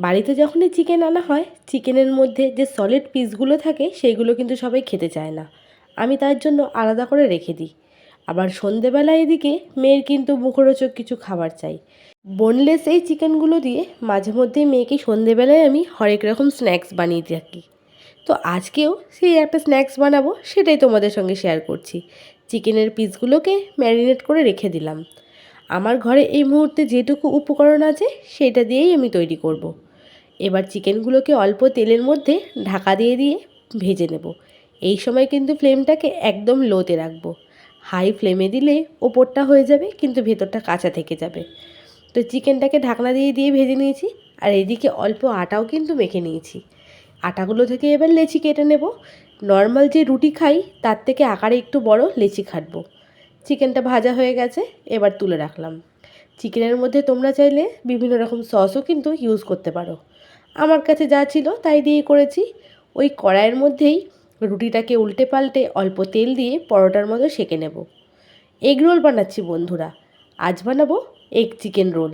বাড়িতে যখনই চিকেন আনা হয়, চিকেনের মধ্যে যে সলিড পিসগুলো থাকে সেইগুলো কিন্তু সবাই খেতে চায় না। আমি তার জন্য আলাদা করে রেখে দিই। আবার সন্ধেবেলায় এদিকে মেয়ের কিন্তু মুখরোচক কিছু খাবার চাই। বোনলেস এই চিকেনগুলো দিয়ে মাঝে মধ্যেই মেয়েকে সন্ধেবেলায় আমি হরেক রকম স্ন্যাক্স বানিয়ে থাকি। তো আজকেও সেই একটা স্ন্যাক্স বানাবো, সেটাই তোমাদের সঙ্গে শেয়ার করছি। চিকেনের পিসগুলোকে ম্যারিনেট করে রেখে দিলাম। আমার ঘরে এই মুহূর্তে যেটুকু উপকরণ আছে সেটা দিয়েই আমি তৈরি করব। এবার চিকেনগুলোকে অল্প তেলের মধ্যে ঢাকা দিয়ে দিয়ে ভেজে নেব। এই সময় কিন্তু ফ্লেমটাকে একদম লোতে রাখবো। হাই ফ্লেমে দিলে ওপরটা হয়ে যাবে কিন্তু ভেতরটা কাঁচা থেকে যাবে। তো চিকেনটাকে ঢাকনা দিয়ে দিয়ে ভেজে নিয়েছি, আর এদিকে অল্প আটাও কিন্তু মেখে নিয়েছি। আটাগুলো থেকে এবার লেচি কেটে নেব। নর্মাল যে রুটি খাই তার থেকে আকারে একটু বড় লেচি কাটবো। চিকেনটা ভাজা হয়ে গেছে, এবার তুলে রাখলাম। চিকেনের মধ্যে তোমরা চাইলে বিভিন্ন রকম সসও কিন্তু ইউজ করতে পারো। আমার কাছে যা ছিল তাই দিয়েই করেছি। ওই কড়াইয়ের মধ্যেই রুটিটাকে উল্টে পাল্টে অল্প তেল দিয়ে পরোটার মতো সেঁকে নেব। এগ রোল বানাচ্ছি বন্ধুরা। আজ বানাবো এগ চিকেন রোল।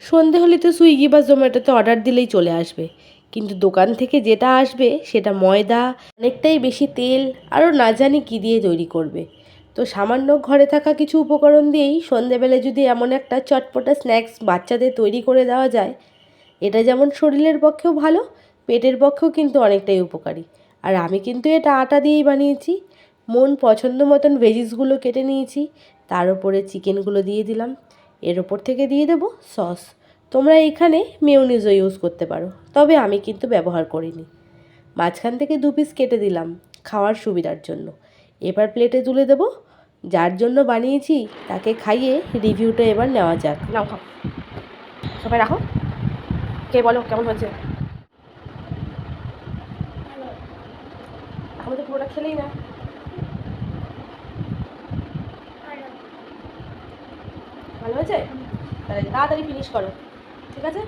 সন্ধে হলে তো সুইগি বা জোম্যাটোতে অর্ডার দিলেই চলে আসবে, কিন্তু দোকান থেকে যেটা আসবে সেটা ময়দা, অনেকটাই বেশি তেল, আরও না জানি কী দিয়ে তৈরি করবে। তো সামান্য ঘরে থাকা কিছু উপকরণ দিয়েই সন্ধেবেলায় যদি এমন একটা চটপটা স্ন্যাক্স বাচ্চাদের তৈরি করে দেওয়া যায়, এটা যেমন শরীরের পক্ষেও ভালো, পেটের পক্ষেও কিন্তু অনেকটাই উপকারী। আর আমি কিন্তু এটা আটা দিয়েই বানিয়েছি। মন পছন্দ মতন ভেজিসগুলো কেটে নিয়েছি, তার উপরে চিকেনগুলো দিয়ে দিলাম। এর ওপর থেকে দিয়ে দেবো সস। তোমরা এখানে মেয়োনিজও ইউজ করতে পারো, তবে আমি কিন্তু ব্যবহার করিনি। মাঝখান থেকে 2 পিস কেটে দিলাম খাওয়ার সুবিধার জন্য। এবার প্লেটে তুলে দেবো। যার জন্য বানিয়েছি তাকে খাইয়ে রিভিউটা এবার নেওয়া যাক। নাও খাও, সবাই রাখো, কে বলো কেমন হয়েছে। এখন তো পুরোটা খেলেই না। ভালো হয়েছে? তাহলে তাড়াতাড়ি ফিনিশ করো, ঠিক আছে?